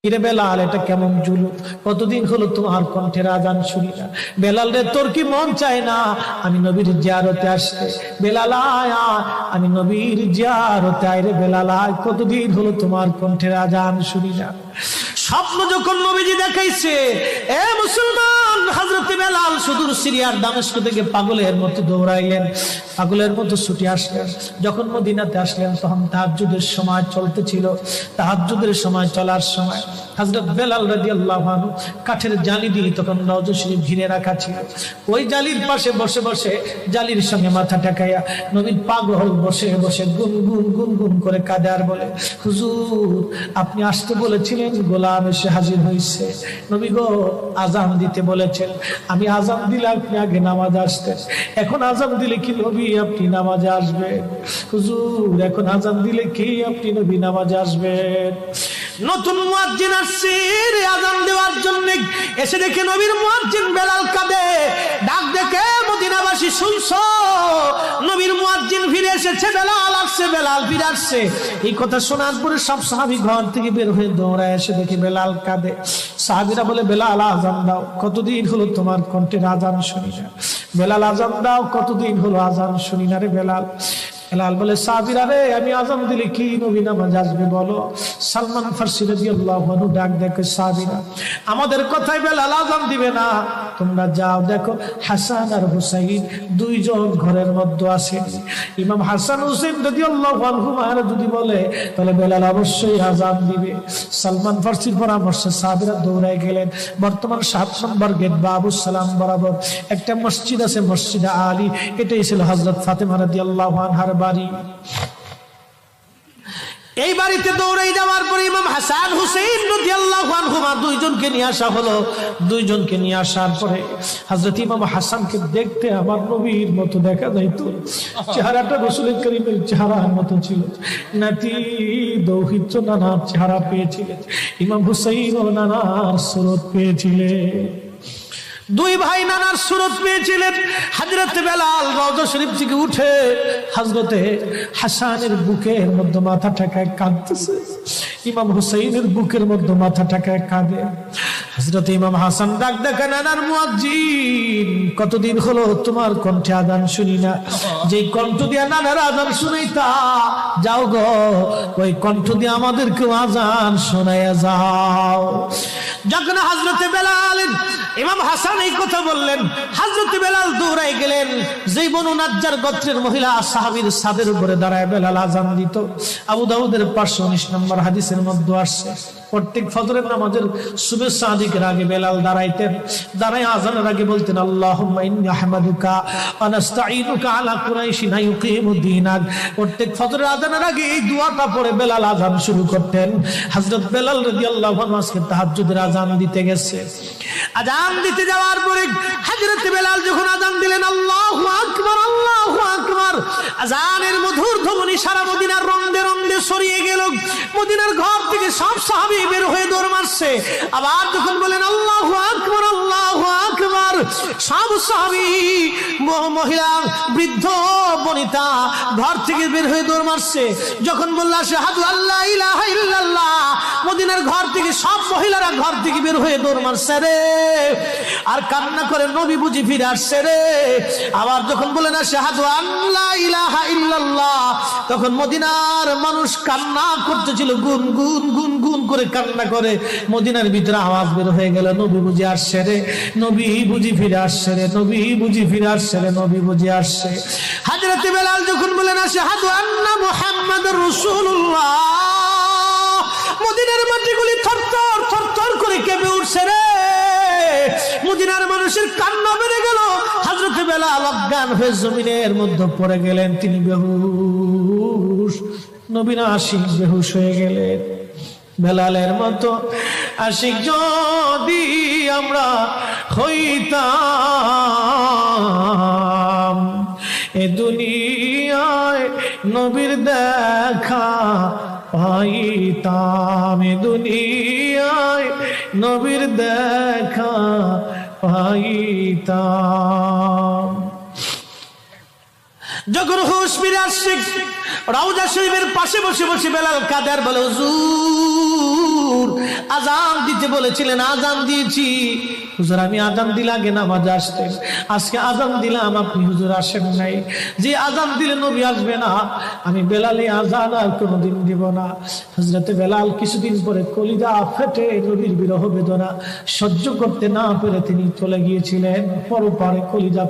কিরে বেলাল, এটা কেমন জুলুম? কতদিন হলো তোমার কণ্ঠের আজান শুনি না। বেলাল রে, তোর কি মন চায় না আমি নবীর জিয়ারতে আসতে? বেলাল আয়, আমি নবীর জিয়ারতে আয় রে বেলাল আয়, কতদিন হলো তোমার কণ্ঠের আজান শুনি না। স্বপ্ন যখন নবীজি দেখাইছে, এ মুসলমান, হযরত বেলাল সুদূর সিরিয়ার দামেস্ক থেকে পাগলের মতো দৌড়াইলেন, পাগলের মতো ছুটে আসলেন। যখন মদিনাতে আসলেন তখন তাহাজ্জুদের সময় চলতেছিল। তাহাজ্জুদের সময় চলার সময় হযরত বেলাল রাদিয়াল্লাহু আনহু কাঠের জালি দিয়ে তখন রওজা শরীফ ঘিরে রাখা ছিল। ওই জালির পাশে বসে বসে জালির সঙ্গে মাথা ঠেকাইয়া নবীর পাগল বসে বসে গুনগুন গুনগুন করে কাঁদে আর বলে, হুজুর আপনি আসতে বলেছিলেন, গোলাম এসে হাজির হয়েছে। নবী গো, আজান দিতে বলেছেন, আমি আজান দিলে আপনি আগে নামাজ আসতেন, এখন আজান দিলে কি নবী আপনি নামাজে আসবেন? হুজুর এখন আজান দিলে কি আপনি নবী নামাজে আসবেন? নতুন মুয়াজ্জিন আসছে আজান দেওয়ার জন্য, এসে দেখে নবীর মুয়াজ্জিন বেলাল কাঁদে। ডাক দেখে মদিনাবাসী শুনছো, নবীর মুয়াজ্জিন ফিরে এসেছে, বেলাল আসছে, বেলাল ফিরে আসছে। এই কথা শোনার পরে সব সাহাবী ঘর থেকে বের হয়ে দৌড়ায় এসে দেখে বেলাল কাঁদে। সাহাবীরা বলে, বেলাল আজান দাও, কতদিন হলো তোমার কণ্ঠের আজান শুনি না। বেলাল আজান দাও, কতদিন হলো আজান শুনি না রে বেলাল। বেলাল বলে, সাহাবীরা রে, আমি আজান দিলে কি নবী নামাজ আসবে বলো? সালমান ফারসি রাদিয়াল্লাহু আনহু ডাক দেখে, সাহাবীরা আমাদের কথায় বেলাল আজান দিবে না, তোমরা যাও দেখো হাসান আর হুসাইন দুইজন ঘরের মধ্যে আছেন। ইমাম হাসান হুসাইন রাদিয়াল্লাহু আনহুমা যদি বলে তাহলে বেলাল অবশ্যই আজান দিবে। সালমান ফারসির পরামর্শে সাহাবীরা দৌড়ায় গেলেন। বর্তমান 7 নম্বর গেট বাবুস সালাম বরাবর একটা মসজিদ আছে, মসজিদে আলী। এটাই ছিল হযরত ফাতেমা রাদিয়াল্লাহু আনহার বাড়ি। এই বাড়িতে দৌড়ে যাওয়ার পরে ইমাম হাসান হুসাইন রাদিয়াল্লাহু আনহুমা দুইজনকে নিয়ে আসা হলো। দুইজনকে নিয়ে আসার পরে হযরত ইমাম হাসানকে দেখতে আমার নবীর মতো দেখা যাইতো, চেহারাটা রাসূল করিমের চেহারার মতো ছিল। নাতি দৌহিত্র নানার চেহারা পেয়েছিলেন, ইমাম হুসাইন ও নানার সুরত পেয়েছিলেন। দুই ভাই নানার সুরত পেয়েছিলেন। হযরত বেলাল রওজা শরীফ থেকে উঠে হযরতে হাসানের বুকের মধ্যে মাথা ঠেকায় কাঁদতেছে, ইমাম হুসাইনের বুকের মধ্যে মাথা ঠেকায় কাঁদে। হযরত ইমাম হাসান ডাক দেখে, নানার মুয়াজ্জিন, কতদিন হলো তোমার কণ্ঠে আজান শুনি না। যেই কণ্ঠ দিয়া নানার আজান শুনাইতা, যাও গো ওই কণ্ঠ দিয়ে আমাদেরকেও আজান শোনাইয়া যাও। যখন হযরত বেলাল ইমাম হাসান এই কথা বললেন, হযরত বেলাল দৌড়ায় গেলেন। যেই বনু নাজ্জার গোত্রের মহিলা সাহাবীর ছাদের উপরে দাঁড়ায় বেলাল আজান দিত। আবু দাউদের 519 নম্বর হাদিসের মধ্যে আসছে, প্রত্যেক ফজরের নামাজের সুবহ সাদিকের আগে বেলাল দাঁড়াইতেন। দাঁড়ায় আজানের আগে বলতেন, আল্লাহুম্মা ইন্নী আহমাদুকা ওয়া নাস্তাঈনুকা আলা কুরাইশিন ইউকিমুদ্দীনাক। প্রত্যেক ফজরের আজানের আগে এই দোয়াটা পড়ে বেলাল আজান শুরু করতেন। হযরত বেলাল রাদিয়াল্লাহু আনহু আজকে তাহাজ্জুদের আজান দিতে গেছে। আজান দিতে যাওয়ার পরে হযরত বেলাল যখন আজান দিলেন, আল্লাহু আকবার, আল্লাহু আকবার, আজানের মধুর ধ্বনি সারা মদিনার রন্দে রন্দে ছড়িয়ে গেল। মদিনার ঘর থেকে সব সাহাবী বের হয়ে দৌড় মারছে। আবার যখন বলেন আল্লাহু আকবার, আল্লাহু আকবার, সব সাহাবী, মহিলা, বৃদ্ধ, বনিতা ঘর থেকে বের হয়ে দৌড় মারছে। যখন বলল আশহাদু আল্লা ইলাহা ইল্লাল্লাহ, মদিনার ঘর থেকে সব মহিলারা ঘর থেকে বের হয়ে দৌড় মারছে রে, আর কান্না করে নবী বুঝি ফিরে আসছে রে। আবার যখন বলেন আশহাদু আল্লা ইলাহা ইল্লাল্লাহ, তখন মদিনার মানুষ কান্না করতেছিল, গুন গুন গুন গুন করে কান্না করে। মদিনার ভিতরে আওয়াজ বের হয়ে গেল, নবী বুঝি আসছে রে, নবী বুঝি ফিরে আসছে রে, নবী বুঝি ফিরে আসছে রে, নবী বুঝি আসছে। হযরত বেলাল যখন বলেন আশহাদু আন্না মুহাম্মাদুর রাসূলুল্লাহ, মদিনার মাটিগুলি থরথর থরথর করে কেঁপে উঠছে রে। মদিনার মানুষের কান্না বেড়ে গেল। হযরত বেলাল অজ্ঞান হয়ে জমিনের মধ্যে পড়ে গেলেন, তিনি বেহুশ। নবীনা আশিক বেহুশ হয়ে গেলেন। বেলালের মতো আশিক যদি আমরা হইতাম, এ দুনিয়ায় নবীর দেখা পাইতাম, এ দুনিয়ায় নবীর দেখা পাইতাম। যখন হুঁশ ফিরে আসছে, রওজা শরীফের পাশে বসে বসে বেলাল কাদের বলে, হুজুর হুজুর আজান দিতে বলেছিলেন, আজান দিয়েছি। হুজুর আমি আজান দিলে আগে নামাজে আসতেন, আজকে আজান দিলাম আপনি হুজুর আসেন নাই। যে আজান দিলে নবী আসবে না, আমি বেলালে আজান আর কোনোদিন দিব না। হযরতে বেলাল কিছুদিন পরে কলিজা ফেটে নবীর বিরহ বেদনা সহ্য করতে না পেরে তিনি চলে গিয়েছিলেন পরপারে। কলিজা